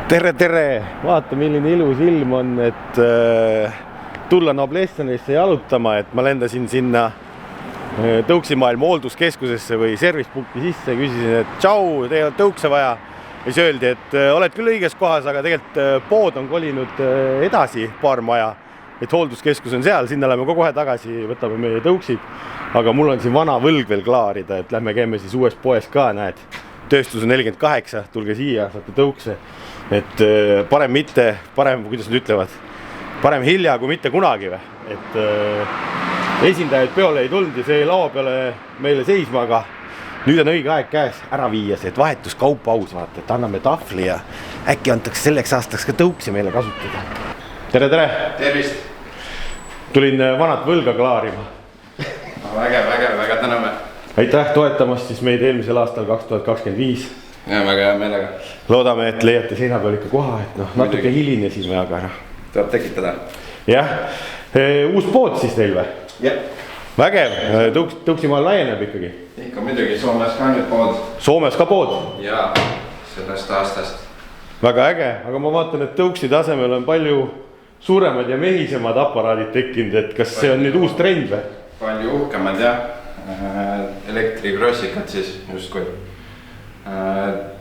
Tere! Vaata, milline ilus ilm on, et tulla Noblessonisse jalutama, et ma lendasin sinna Tõuksimaailma hoolduskeskusesse või servicepunkti sisse, küsisin, et tšau, teil on tõukse vaja. Ja siis öeldi, et oled küll õiges kohas, aga tegelikult pood on kolinud edasi paar maja, et hoolduskeskus on seal, sinna lähme kohe tagasi, võtame meie tõuksid. Aga mul on siin vana võlg veel klaarida, et lähme käime siis uues poes ka, näed. Tööstus on 48, tulge siia, saate tõukse. Et parem mitte, kuidas nad ütlevad, parem hilja kui mitte kunagi või. Et esindajaid peole ei tulnud ja see lao peale meile seisma, aga nüüd on õige aeg käes ära viia see, et vahetuskaupa aus vaata, et anname tahvli ja äkki antakse selleks aastaks ka tõuksi meile kasutada. Tere! Tervist! Tulin vanat võlga klaarima. Väga täname. Aitäh toetamast siis meid eelmisel aastal 2025. Ja väga hea meelega. Loodame, et leiate seina peal ikka koha, et natuke hilinesime, aga Tuleb tekitada. Jah, uus pood siis teil või? Jah. Vägev, Tõuksimaal laieneb ikkagi. Ikka midagi, Soomes ka nüüd pood. Soomes ka pood? Jaa, sellest aastast. Väga äge, aga ma vaatan, et tõuksi tasemel on palju suuremad ja mehisemad aparaadid tekkinud, et kas see on nüüd uus trend või? Palju uhkemad jah, elektrikrossikad siis justkui.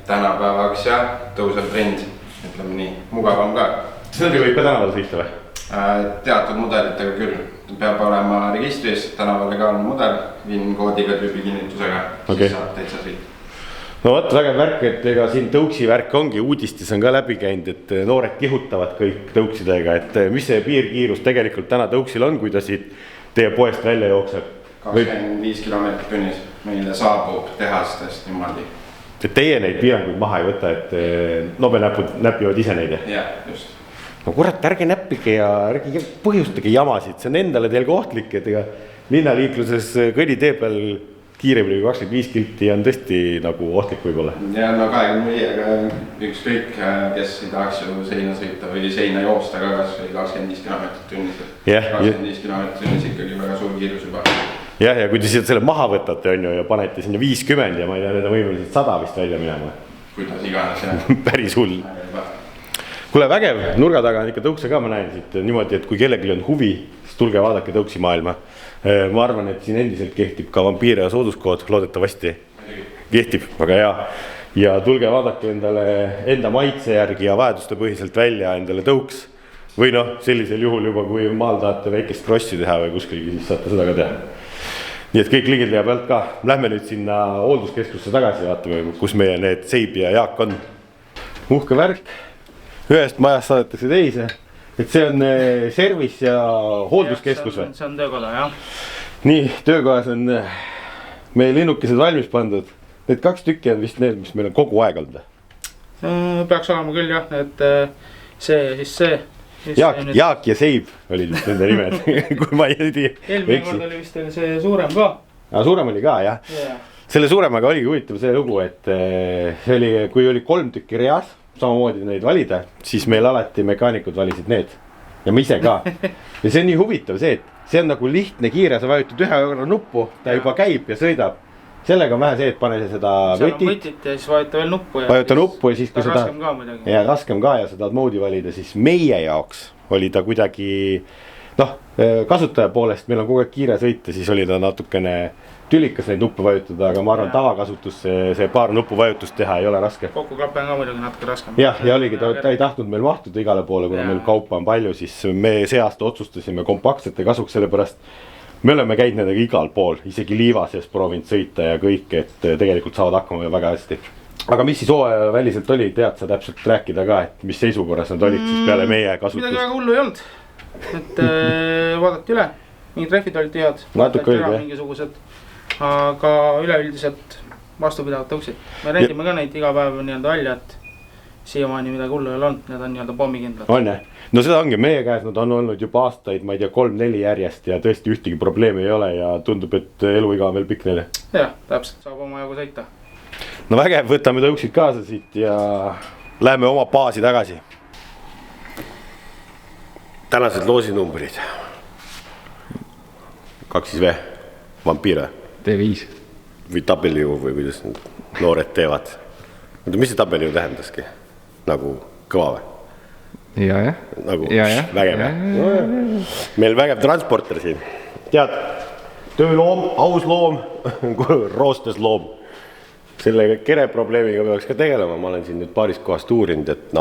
Tänapäevaks jah, tõuseb trend, ütleme nii, mugavam ka. Seda võib ka tänaval sõita või? Teatud mudelitega küll. Peab olema registris, tänavale ka on mudel, VIN-koodiga tüübi kinnitusega, siis saab täitsa sõita. No võt, väga värk, et ega siin tõuksi värk ongi, uudistis on ka läbi käinud, et noored kihutavad kõik tõuksidega, et mis see piirkiirus tegelikult täna tõuksil on, kui ta siit teie poest välja jookseb? 25 kilomeetrit tunnis meile saabub tehastest niimoodi. Et teie neid piiranguid maha ei võta, et nobelnäpud näpivad ise neid? Jah, just. No kurat, ärge näppige ja ärge põhjustage jamasid, see on endale teil kohtlik, et ega linnaliikluses kõnnitee peal kiiremini 25 kilti on tõesti nagu ohtlik võib-olla. Ja no 25-ga ükskõik, kes ei tahaks ju seina sõita või seina joosta ka kas või 25 kilomeetrit tunnis. 25 kilomeetrit tunnis ikkagi väga suur kiirus juba. Jah, ja kui te selle maha võtate on ju ja panete sinna 50 ja ma ei tea, need on võimaliselt 100 vist välja minema. Kuidas iganes jah. Päris hull. Kuule, vägev, nurga taga on ikka tõukse ka, ma näen siit niimoodi, et kui kellelgi on huvi, siis tulge vaadake Tõuksimaailma. Ma arvan, et siin endiselt kehtib ka vampiire ja sooduskood, loodetavasti kehtib, väga hea. Ja tulge vaadake endale enda maitse järgi ja vajaduste põhiselt välja endale tõuks. Või sellisel juhul juba, kui maal tahate väikest krossi teha või kuskilgi, siis saate seda ka teha. Nii et kõik ligid leiab pealt ka. Lähme nüüd sinna hoolduskeskusse tagasi, vaatame, kus meie need Seib ja Jaak on. Uhke värk. Ühest majast saadetakse teise, et see on service ja hoolduskeskus või? See on töökoda, jah. Nii, töökojas on meie linnukesed valmis pandud. Need 2 tükki on vist need, mis meil on kogu aeg olnud. Peaks olema küll jah, et see ja siis see. Jaak ja Seib olid vist nende nimed, kui ma ei tea. Eelmine kord oli vist see suurem ka. Suurem oli ka, jah. Selle suuremaga oligi huvitav see lugu, et see oli, kui oli 3 tükki reas, samamoodi neid valida, siis meil alati mekaanikud valisid need. Ja ma ise ka. Ja see on nii huvitav see, et see on nagu lihtne kiire, sa vajutad ühe korra nuppu, ta juba käib ja sõidab. Sellega on vähe see, et pane seda võtit ja siis vajuta veel nuppu. Vajuta nuppu ja siis kui seda raskem ka muidugi. Ja raskem ka ja seda moodi valida, siis meie jaoks oli ta kuidagi, kasutaja poolest meil on kogu aeg kiire sõita, siis oli ta natukene tülikas neid nuppu vajutada, aga ma arvan, tavakasutus see paar nuppu vajutust teha ei ole raske. Kokkuklappe on ka muidugi natuke raskem. Jah, ja oligi, ta ei tahtnud meil mahtuda igale poole, kuna meil kaupa on palju, siis me see aasta otsustasime kompaktsete kasuks, sellepärast me oleme käinud nendega igal pool, isegi Liivases proovinud sõita ja kõik, et tegelikult saavad hakkama väga hästi. Aga mis siis hooaja väliselt oli, tead sa täpselt rääkida ka, et mis seisukorras nad olid siis peale meie kasutust? Midagi väga hullu ei olnud, et vaadati üle, mingid treffid olid head, vaadati üle mingisugused. Aga üleüldiselt vastupidavad tõuksid. Me rendime ka neid iga päev välja, et siiamaani midagi hullu ei ole olnud, need on pommikindlad. On jah? No seda ongi meie käes, nad on olnud juba aastaid, ma ei tea, 3-4 järjest ja tõesti ühtegi probleemi ei ole ja tundub, et eluiga on veel pikk neile. Jah, täpselt, saab oma jagu sõita. No vägev, võtame tõuksid kaasa siit ja läheme oma baasi tagasi. Tänased loosinumbrid. 2V, vampiire. T5. Või tabelijuhu või kuidas noored teevad. Mis see tabelijuhu tähendaski? Nagu kõva või? Ja. Nagu vägev. Meil vägev transporter siin. Tead, tööloom, aus loom, roostes loom. Selle kere probleemiga peaks ka tegelema. Ma olen siin nüüd paaris kohast uurinud, et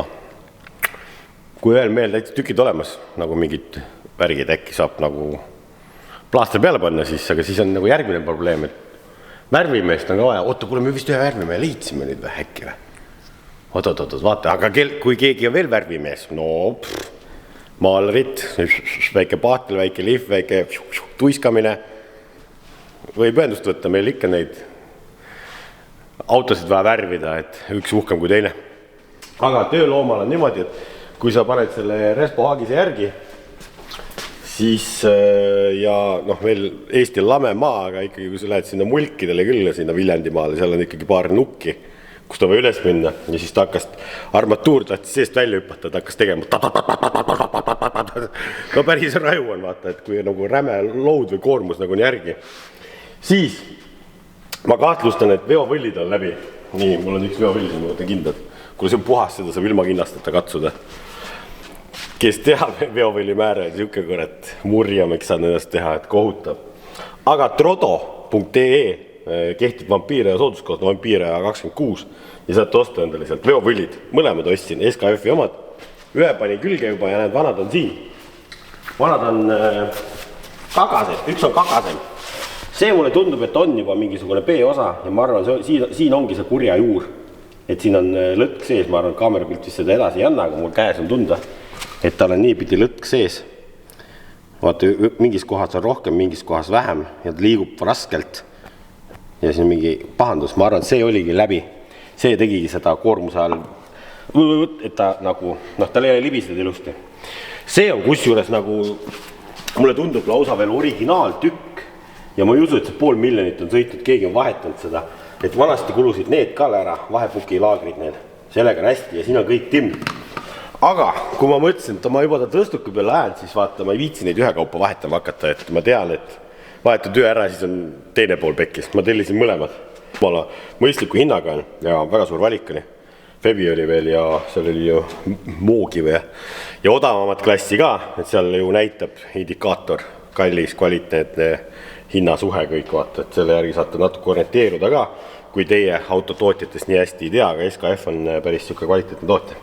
kui ühel mehel täitsa tükid olemas, nagu mingid värgid äkki saab nagu plaaster peale panna, aga siis on nagu järgmine probleem, et värvimeest on ka vaja. Oota, kuule, me vist ühe värvimehe liitsime nüüd või äkki või? Oot, vaata, aga kui keegi on veel värvimees, maalerit, väike paatel, väike lihv, väike tuiskamine, võib ühendust võtta, meil ikka neid autosid vaja värvida, et üks uhkem kui teine. Aga tööloomal on niimoodi, et kui sa paned selle Respo haagise järgi, siis ja veel Eestil lame maa, aga ikkagi kui sa lähed sinna mulkidele küll, sinna Viljandimaale, seal on ikkagi paar nukki, kus ta või üles minna ja siis ta hakkas armatuur tahtis seest välja hüpata, ta hakkas tegema no päris raju on vaata, et kui nagu räme loud või koormus nagu on järgi, siis ma kahtlustan, et veovõllid on läbi. Nii, mul on üks veovõll, ma võtan kindlad. Kui see on puhas, seda saab ilma kinnastata katsuda. Kes teab veovõlli määra, siuke kõret murjamiks saad ennast teha, et kohutab. Aga trodo.ee kehtib vampiire ja sooduskohta vampiire 26 ja saate osta endale sealt veovõllid. Mõlemad ostsin, SKF-i omad. Ühe pani külge juba ja need vanad on siin. Vanad on kagased, üks on kagasem. See mulle tundub, et on juba mingisugune B-osa ja ma arvan, siin ongi see kurja juur. Et siin on lõtk sees, ma arvan, kaamerapiltis seda edasi ei anna, aga mul käes on tunda, et tal on nii pidi lõtk sees. Vaata, mingis kohas on rohkem, mingis kohas vähem ja ta liigub raskelt. Ja siin on mingi pahandus, ma arvan, see oligi läbi. See tegigi seda koormuse all, et ta nagu, tal ei ole libised ilusti. See on kusjuures nagu, mulle tundub lausa veel originaaltükk ja ma ei usu, et see 500 000 on sõitnud, keegi on vahetanud seda, et vanasti kulusid need ka ära, vahepuki laagrid need, sellega on hästi ja siin on kõik timm. Aga kui ma mõtlesin, et ma juba ta tõstuki peale lähen, siis vaata, ma ei viitsi neid ühe kaupa vahetama hakata, et ma tean, et vahetad ühe ära, siis on teine pool pekkis. Ma tellisin mõlemad. Mõistliku hinnaga on ja väga suur valik oli. Febi oli veel ja seal oli ju Moogi või ja odavamat klassi ka, et seal ju näitab indikaator, kallis, kvaliteetne hinnasuhe kõik vaata, et selle järgi saate natuke orienteeruda ka, kui teie autotootjatest nii hästi ei tea, aga SKF on päris siuke kvaliteetne toote.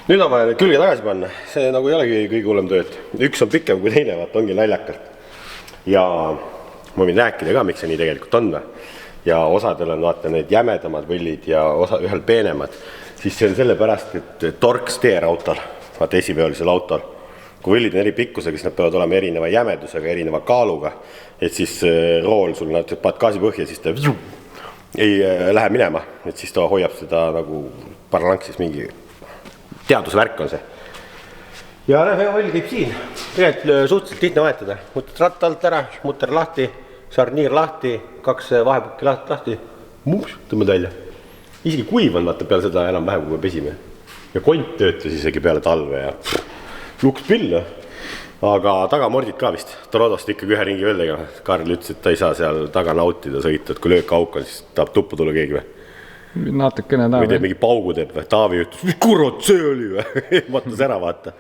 Nüüd on vaja külge tagasi panna, see nagu ei olegi kõige hullem tööd. Üks on pikem kui teine, vaata ongi naljakalt. Ja ma võin rääkida ka, miks see nii tegelikult on. Ja osadel on vaata need jämedamad võllid ja ühel peenemad. Siis see on sellepärast, et torksteer autol, vaata esiveolisel autol. Kui võllid on eri pikkusega, siis nad peavad olema erineva jämedusega, erineva kaaluga. Et siis rool sul nad paad gaasi põhja, siis ta ei lähe minema. Et siis ta hoiab seda nagu paralanksis mingi teadusvärk on see. Ja veovõll käib siin. Tegelikult suhteliselt lihtne vahetada. Võtad ratta alt ära, mutter lahti, sarniir lahti, 2 vahepukki lahti, tõmbad välja. Isegi kuiv on vaata peale seda enam vähem, kui me pesime. Ja kont töötas isegi peale talve ja luks pilla. Aga tagamordid ka vist. Trodost ikkagi ühe ringi veel tegema. Karl ütles, et ta ei saa seal taga nautida sõita, et kui löök auk on, siis tahab tuppu tulla keegi või. Natukene või teeb mingi paugu teeb või Taavi ütles, mis kurat see oli või matas ära vaata.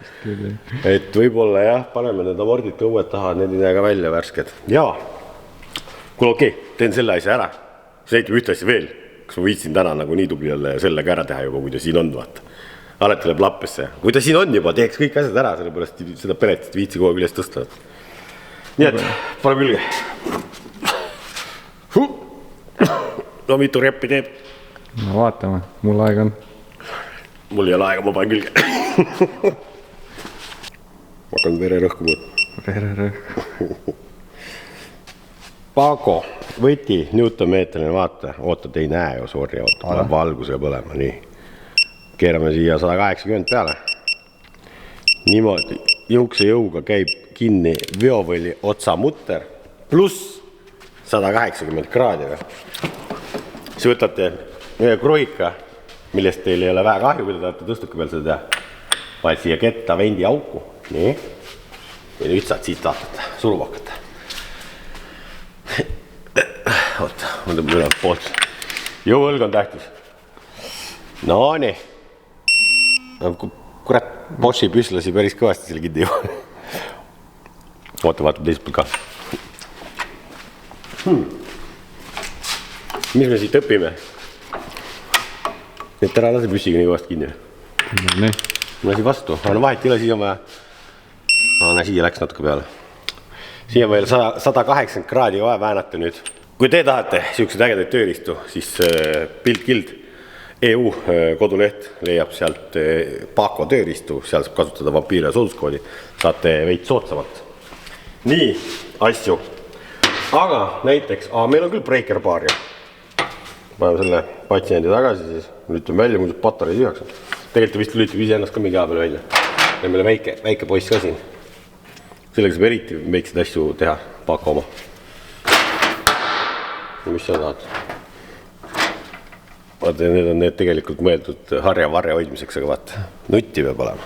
Et võib-olla jah, paneme need amordid kõued taha, need ei näe ka välja värsked. Jaa, kuule okei, teen selle asja ära. See näitab ühte asja veel, kas ma viitsin täna nagu nii tubli olla ja sellega ära teha juba, kui ta siin on vaata. Alati läheb lappesse. Kui ta siin on juba, teeks kõik asjad ära, sellepärast seda peretit viitsi kogu üles tõsta. Nii et, pane külge. No mitu reppi teeb. No vaatame, mul aeg on. Mul ei ole aega, ma panen külge. Ma hakkan vererõhku mõõtma. Vererõhku. Pago, võti, newtonmeetrine, vaata. Ootad, ei näe ju, sorry, oota, valgusega põlema, nii. Keerame siia 180 peale. Niimoodi, jõukse jõuga käib kinni veovõli otsamutter pluss 180 kraadi. Siis võtate ühe kruika, millest teil ei ole vähe kahju, kui te tahate tõstuki peal seda teha. Vaid siia ketta vendi auku. Nii. Ja nüüd saad siit vaatata, surub hakata. Oota, ma tõmban üle poolt. Jõuõlg on tähtis. No nii. Kurat, Boschi püslasi päris kõvasti selle kinni juba. Oota, vaatab teist poolt ka. Mis me siit õpime? Et ära lase püssiga nii kõvasti kinni. Nii. Ma lasi vastu, aga vahet ei ole, siia on vaja. Siia läks natuke peale. Siia on veel 180 kraadi vaja väänata nüüd. Kui te tahate siuksed ägedaid tööriistu, siis Build EU koduleht leiab sealt Paako tööriistu, seal saab kasutada vampiire sooduskoodi, saate veid soodsamalt. Nii, asju. Aga näiteks, meil on küll breaker bar ju. Paneme selle patsiendi tagasi, siis lülitame välja, muidu patarei tühjaks. Tegelikult vist lülitab ise ennast ka mingi aja peale välja. Meil on väike poiss ka siin. Sellega saab eriti väikseid asju teha, Paako oma. Ja mis sa tahad? Vaata, need on need tegelikult mõeldud harja-varja hoidmiseks, aga vaata, nutti peab olema.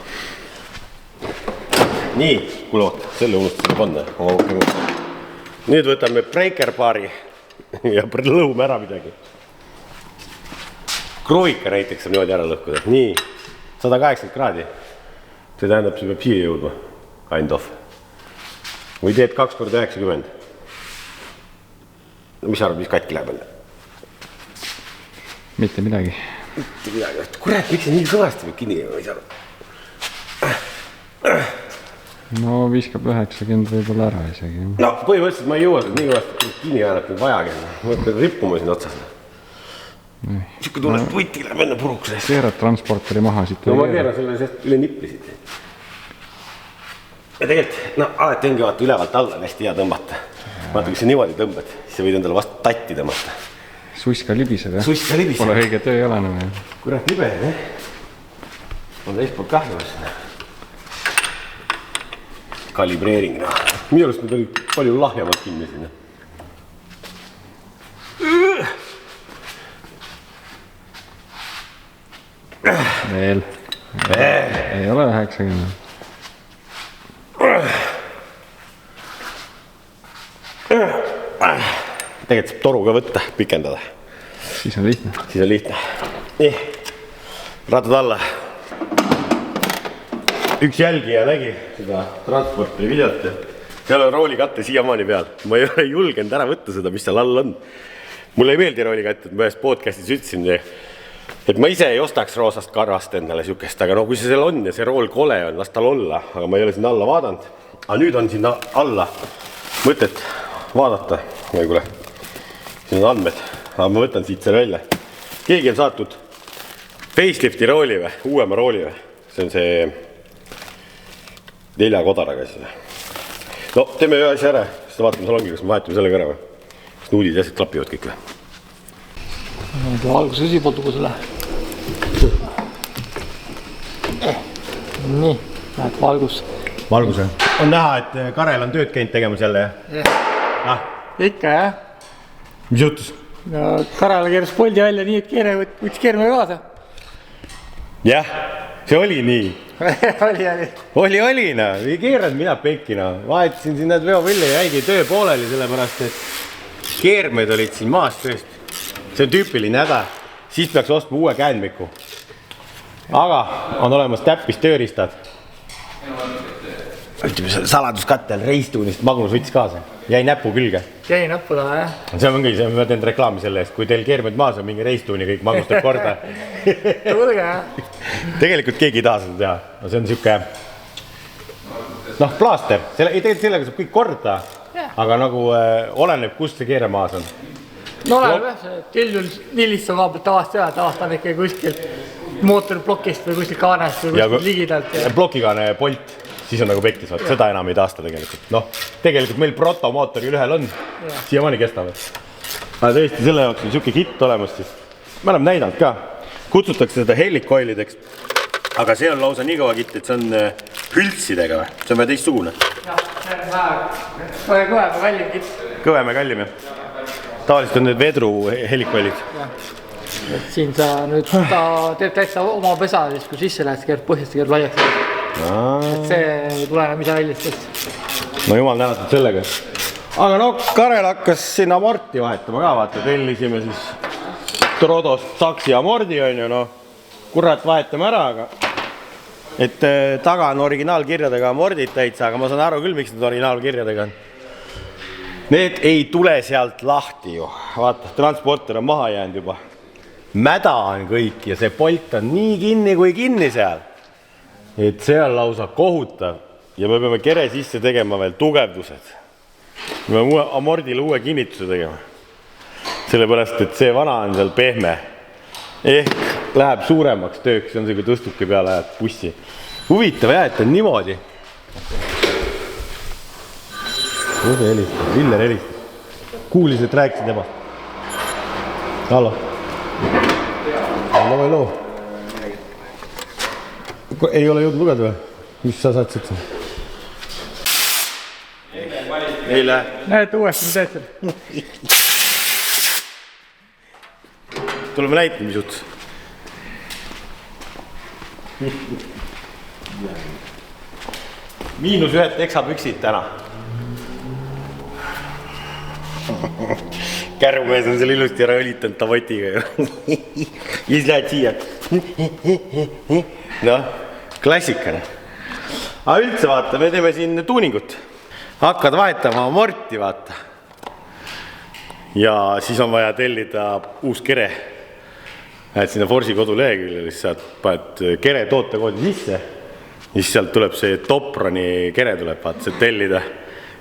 Nii, kuule, selle unustasime panna. Nüüd võtame breaker bari ja lõhume ära midagi. Kruika näiteks saab niimoodi ära lõhkuda. Nii, 180 kraadi. See tähendab, see peab siia jõudma. Kind of. Või teed 2x90. Mis arvad, mis katki läheb enne? Mitte midagi. Kurat, miks see nii kõvasti peab kinni jääma, ei saa aru? No viskab 90 võib-olla ära isegi. No põhimõtteliselt ma ei jõua seda nii kõvasti kinni jäänab nüüd vajagi. Ma pean rippuma siin otsas. Siuke tunne, et võti läheb enne puruks. Keerad transporteri maha siit. No ma keeran selle seest üle niplisid. Ja tegelikult, alati ongi vaata ülevalt alla hästi hea tõmbata. Vaata, kui sa niimoodi tõmbad, siis sa võid endale vastu tatti tõmmata. Suiska libiseb, jah? Suiska libiseb. Pole õige töö ei ole enam. Kurat libe, jah? On teist poolt kahjumas. Kalibreering, Minu arust need oli palju lahjamalt kinni sinna. Veel. Ei ole 90. Tegelikult saab toruga võtta, pikendada. Siis on lihtne. Siis on lihtne. Nii, ratad alla. Üks jälgija nägi seda transporti videot ja seal on roolikatte siiamaani peal. Ma ei ole julgenud ära võtta seda, mis seal all on. Mulle ei meeldi roolikatte, et ma ühes podcastis ütlesin, et ma ise ei ostaks roosast karvast endale siukest, aga kui see seal on ja see rool kole on, las tal olla, aga ma ei ole sinna alla vaadanud. Aga nüüd on sinna alla mõtet vaadata, või kuule, siin on andmed, aga ma võtan siit selle välja. Keegi on saatnud facelifti rooli või, uuema rooli või, see on see 4 kodaraga siis. No, teeme ühe asja ära, siis vaatame salongi, kas me vahetame sellega ära või. Kas nuudid ja asjad klapivad kõik või? Valgus esipoolt selle. Nii, näed valgus. Valgus, jah? On näha, et Karel on tööd käinud tegemas jälle, jah? Ikka, jah. Mis juhtus? No, Karel keeras poldi välja nii, et võttis keerme kaasa. Jah, see oli nii. Oli. Ei keeranud mina penkina. Vahetasin siin need veopille ja jäigi töö pooleli, sellepärast, et keermed olid siin maast tööst. See on tüüpiline häda. Siis peaks ostma uue käendmiku. Aga on olemas täppis tööriistad. Ütleme, saladuskattel reistuunist Magnus võttis kaasa. Jäi näpu külge. Jäi näpu taha, jah. See ongi, ma teen reklaami selle eest. Kui teil keermed maas on mingi reistuuni, kõik Magnus teeb korda. Tulge, jah. Tegelikult keegi ei taha seda teha. See on siuke plaaster. Tegelikult sellega saab kõik korda, aga nagu oleneb, kust see keere maas on. No oleneb jah, see üldjuhul nii lihtsa kaa pealt tavast teha, tavast on ikka kuskil mootoriplokist või kuskil kaanest või kuskil ligidalt. Plokikaane polt, siis on nagu pekkis, seda enam ei taasta tegelikult. Tegelikult meil protomootori ühel on, siiamaani kestavad. Aga tõesti selle jaoks on siuke kitt olemas, siis me oleme näidanud ka. Kutsutakse seda helikoilideks, aga see on lausa nii kõva kitt, et see on hültsidega või? See on veel teistsugune. Jah, see on kõvem ja kallim kitt. Kõvem ja kallim, jah. Tavaliselt on need vedru helikoilid. Siin sa nüüd teeb täitsa oma pesa, siis kui sisse lähed, keerad põhjast ja keerad laiaks. Et see tuleneb ise väljastest. No jumal tänatud sellega. Aga Karel hakkas siin amorti vahetama ka, vaata, tellisime siis Trodost saksi amordi on ju, kurat vahetame ära, aga et taga on originaalkirjadega amordid täitsa, aga ma saan aru küll, miks need originaalkirjadega on. Need ei tule sealt lahti ju. Vaata, transporter on maha jäänud juba. Mäda on kõik ja see polt on nii kinni kui kinni seal. Et see on lausa kohutav ja me peame kere sisse tegema veel tugevdused. Me peame amordile uue kinnituse tegema. Sellepärast, et see vana on seal pehme. Ehk läheb suuremaks tööks, see on see, kui tõstuke peale läheb bussi. Huvitav jah, et on niimoodi. Kuse helistab, Viller helistab. Kuulis, et rääkisid ema. Hallo. Hallo, hallo. Ei ole jõudnud lugeda või? Mis sa saad siit? Eile. Näete uuesti, mis teed seal? Tuleme näitama, mis jutus. -1 teksapüksid täna. Kärumees on seal ilusti ära õlitanud tavotiga. Siis lähed siia. Noh, klassikane. Aga üldse vaata, me teeme siin tuuningut. Hakkad vahetama amorti, vaata. Ja siis on vaja tellida uus kere. Lähed sinna Forsi koduleheküljele, siis saad paned kere tootekoodi sisse. Siis sealt tuleb see Toproni kere tuleb, vaata, see tellida.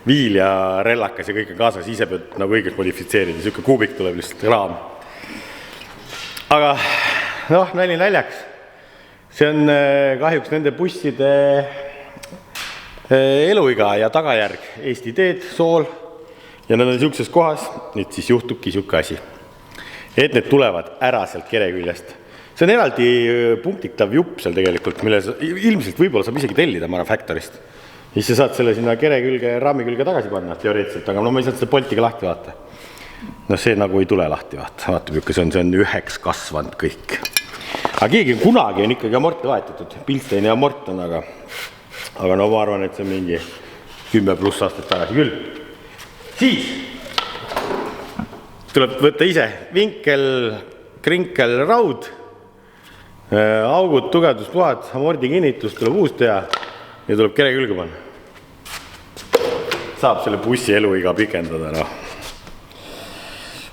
Viil ja rellakas ja kõik on kaasas, ise pead nagu õigelt modifitseerida. Siuke kuubik tuleb lihtsalt raam. Aga noh, nali naljaks. See on kahjuks nende busside eluiga ja tagajärg. Eesti teed, sool ja nad on siukses kohas, nüüd siis juhtubki siuke asi. Et need tulevad ära sealt kere küljest. See on eraldi punktiktav jupp seal tegelikult, mille ilmselt võib-olla saab isegi tellida Mara Factorist. Siis sa saad selle sinna kere külge, raami külge tagasi panna teoreetiliselt, aga no ma ei saanud seda poltiga lahti vaata. No see nagu ei tule lahti vaata, vaatab jukka, see on üheks kasvanud kõik. Aga keegi kunagi on ikkagi amorte vaetatud, Bilsteini amort on, aga no ma arvan, et see on mingi 10+ aastat tagasi küll. Siis tuleb võtta ise vinkel, krinkel, raud, augud, tugevduspuhad, amordi kinnitus tuleb uus teha ja tuleb kere külge panna. Saab selle bussi eluiga pikendada, noh.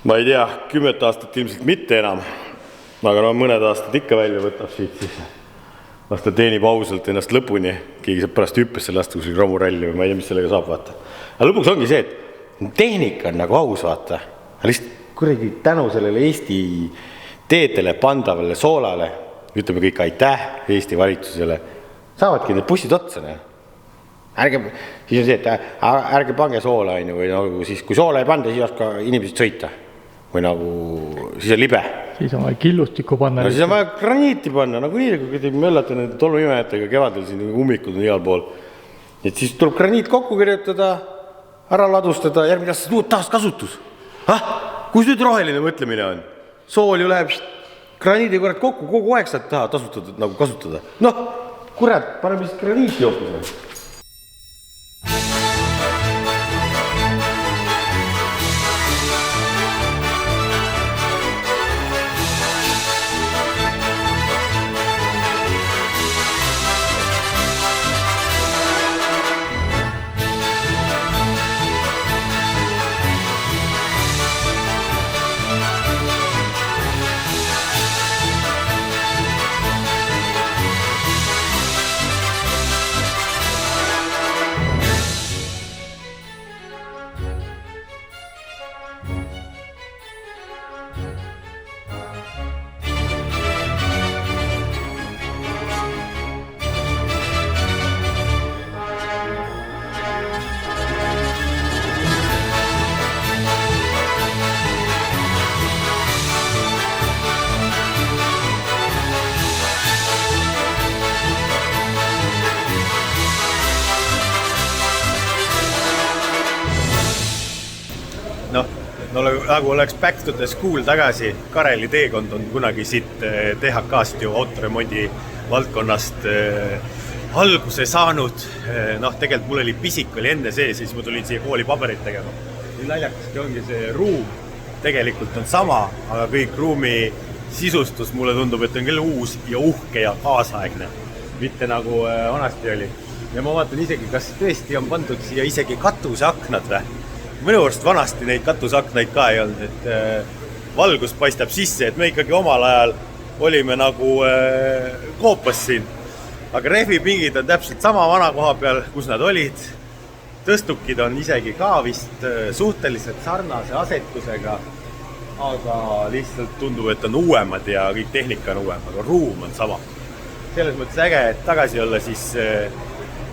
Ma ei tea, 10 aastat ilmselt mitte enam, aga no mõned aastad ikka välja võtab siit siis. Las ta teenib ausalt ennast lõpuni, keegi saab pärast hüppesse lasta kuskil romuralli või ma ei tea, mis sellega saab vaata. Aga lõpuks ongi see, et tehnika on nagu aus vaata. Lihtsalt kuregi tänu sellele Eesti teedele pandavale soolale, ütleme kõik aitäh Eesti valitsusele, saavadki need bussid otsa. Siis on see, et ärge pange soola või nagu siis, kui soola ei panda, siis oska inimesed sõita. Või nagu, siis on libe. Siis on vaja killustikku panna. No siis on vaja graniiti panna, nagu nii, kui te möllate nende tolmuimejatega kevadel siin ummikud on igal pool. Et siis tuleb graniit kokku kirjutada, ära ladustada, järgmine aasta taaskasutus. Kus nüüd roheline mõtlemine on? Sool ju läheb graniidi kurat kokku, kogu aeg saad taha tasutada, nagu kasutada. Noh, kurat, paneme siis graniiti hoopis. Nagu oleks Back to the School tagasi, Kareli teekond on kunagi siit THK-st ju autoremondi valdkonnast alguse saanud. Noh, tegelikult mul oli pisik oli enne see, siis ma tulin siia kooli paberit tegema. Naljakaski ongi see ruum, tegelikult on sama, aga kõik ruumi sisustus mulle tundub, et on küll uus ja uhke ja kaasaegne. mitte nagu vanasti oli. Ja ma vaatan isegi, kas tõesti on pandud siia isegi katuseaknad või? Minu arust vanasti neid katuseaknaid ka ei olnud, et valgus paistab sisse, et me ikkagi omal ajal olime nagu koopas siin. Aga rehvipingid on täpselt sama vana koha peal, kus nad olid. Tõstukid on isegi ka vist suhteliselt sarnase asetusega, aga lihtsalt tundub, et on uuemad ja kõik tehnika on uuem, aga ruum on sama. Selles mõttes äge, et tagasi olla siis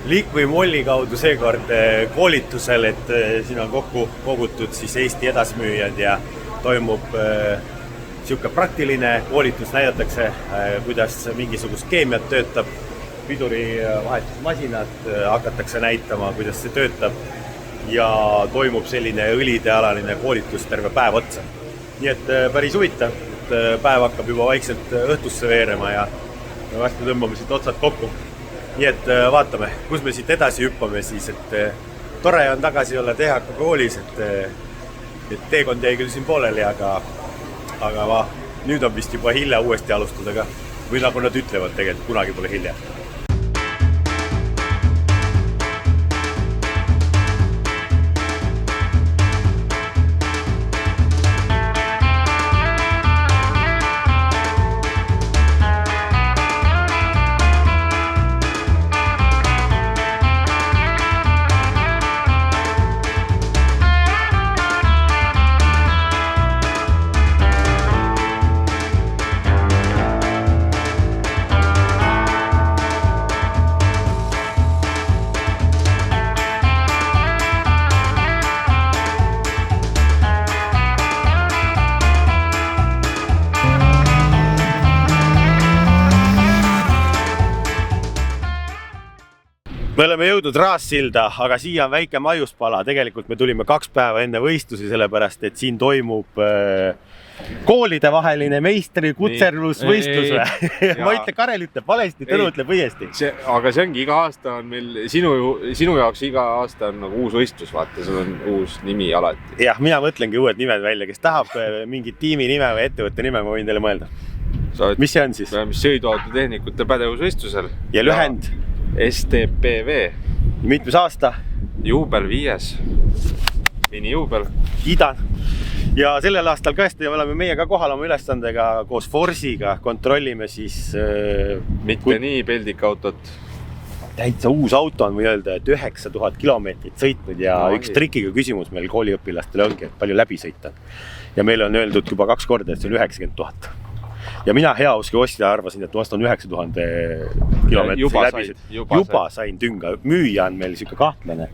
Liqui Molli kaudu seekord koolitusel, et siin on kokku kogutud siis Eesti edasimüüjad ja toimub siuke praktiline koolitus, näidatakse, kuidas mingisugust keemiat töötab, piduri vahetusmasinad hakatakse näitama, kuidas see töötab ja toimub selline õlidealaline koolitus terve päev otsa. Nii et päris huvitav, et päev hakkab juba vaikselt õhtusse veerema ja varsti tõmbame siit otsad kokku. Nii et vaatame, kus me siit edasi hüppame siis, et tore on tagasi olla THK koolis, et teekond jäi küll siin pooleli, aga nüüd on vist juba hilja uuesti alustada ka. Või nagu nad ütlevad tegelikult, kunagi pole hilja. Me oleme jõudnud Raassilda, aga siia on väike maiuspala. Tegelikult me tulime 2 päeva enne võistlusi, sellepärast, et siin toimub koolide vaheline meistri kutserlusvõistlus. Ma ütle, Karel ütleb valesti, Tõnu ütleb õiesti. Aga see ongi iga aasta on meil, sinu jaoks iga aasta on nagu uus võistlus, vaata, sul on uus nimi alati. Jah, mina mõtlengi uued nimed välja, kes tahab mingit tiimi nime või ettevõtte nime, ma võin teile mõelda. Mis see on siis? Sõiduautotehnikute pädevusvõistlusel. Ja lühend? STPV. Mitmes aasta? Juubel 5. Minijuubel. Kiidan. Ja sellel aastal tõesti oleme meie ka kohal oma ülesandega koos Forsiga. Kontrollime siis... Mitte nii peldikautot. Täitsa uus auto on, või öelda, et 9000 kilomeetrit sõitnud ja üks trikiga küsimus meil kooliõpilastele ongi, et palju läbi sõita. Ja meil on öeldud juba 2 korda, et see on 90 000. Ja mina heauski ostja arvasin, et ma ostan 9000 kilomeetrit läbi. Juba sain tünga. Müüja on meil siuke kahtlane.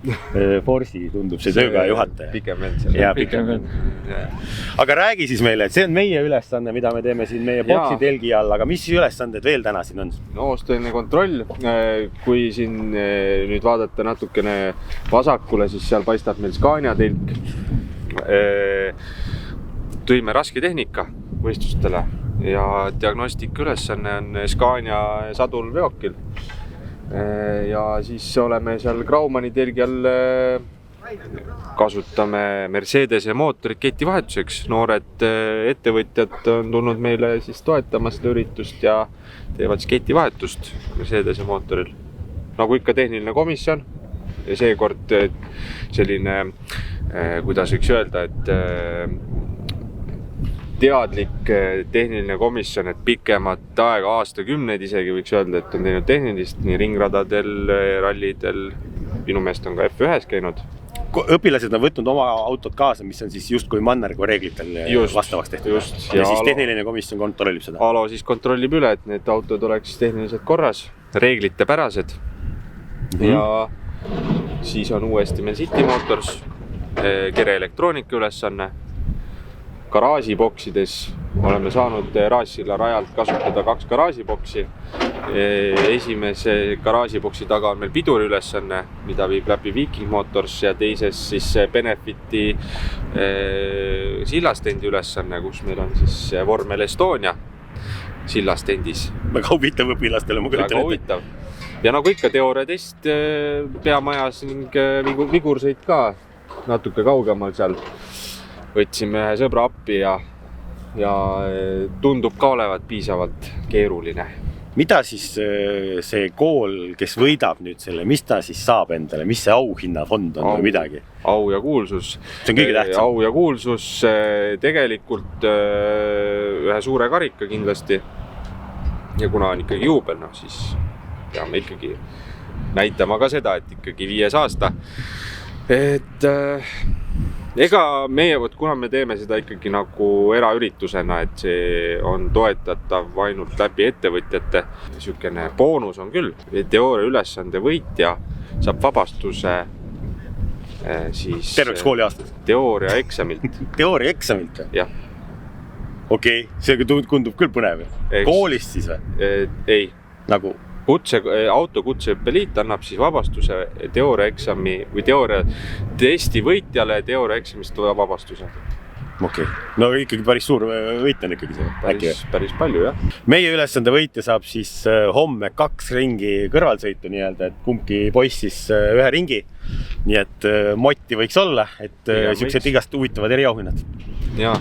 Forsi tundub see tööga juhataja. Pikem vend seal. Aga räägi siis meile, et see on meie ülesanne, mida me teeme siin meie boksi telgi all, aga mis ülesanded veel täna siin on? Oosteline kontroll. Kui siin nüüd vaadata natukene vasakule, siis seal paistab meil Scania telk. Tõime raske tehnika võistlustele. Ja diagnostika ülesanne on Scania sadul veokil. Ja siis oleme seal Graumani telgi all, kasutame Mercedese mootorit ketivahetuseks. Noored ettevõtjad on tulnud meile siis toetama seda üritust ja teevad siis ketivahetust Mercedese mootoril. Nagu ikka tehniline komisjon ja seekord selline, kuidas võiks öelda, et teadlik tehniline komisjon, et pikemat aega, aastakümneid isegi võiks öelda, et on teinud tehnilist nii ringradadel, rallidel, minu meelest on ka F1 käinud. Õpilased on võtnud oma autod kaasa, mis on siis justkui Mannergu reeglitel vastavaks tehtud. Ja siis tehniline komisjon kontrollib seda. Alo siis kontrollib üle, et need autod oleks tehniliselt korras, reeglite pärased. Ja siis on uuesti meil City Motors, kere elektroonika ülesanne. Garaažiboksides oleme saanud Raassilla rajalt kasutada 2 garaažiboksi. Esimese garaažiboksi taga on meil piduri ülesanne, mida viib läbi Viking Motors ja teises siis Benefiti sillastendi ülesanne, kus meil on siis vormel Estonia sillastendis. Väga huvitav õpilastele, ma küll ütlen. Ja nagu ikka teooriatest peamajas ning vigursõit ka natuke kaugemal seal. Võtsime ühe sõbra appi ja tundub ka olevat piisavalt keeruline. mida siis see kool, kes võidab nüüd selle, mis ta siis saab endale, mis see auhinnafond on või midagi? Au ja kuulsus. See on kõige tähtsam. Au ja kuulsus tegelikult ühe suure karika kindlasti. Ja kuna on ikkagi juubel, siis peame ikkagi näitama ka seda, et ikkagi 5 aasta. Et ega meie, kuna me teeme seda ikkagi nagu eraüritusena, et see on toetatav ainult läbi ettevõtjate, niisugune boonus on küll. Teooria ülesande võitja saab vabastuse siis terveks kooliaastas? Teooria eksamilt. Teooria eksamilt? Jah. Okei, see tundub küll põnev. Koolist siis või? Ei. Nagu? Autokutseõppe liit annab siis vabastuse teooria eksami või teooria testi võitjale teooria eksamist vabastuse. Okei. No ikkagi päris suur võit on ikkagi see. Päris palju, jah. Meie ülesande võitja saab siis homme 2 ringi kõrvalsõitu nii-öelda, et kumbki poiss siis 1 ringi. Nii et motti võiks olla, et siuksed igast huvitavad eriauhinnad. Jaa.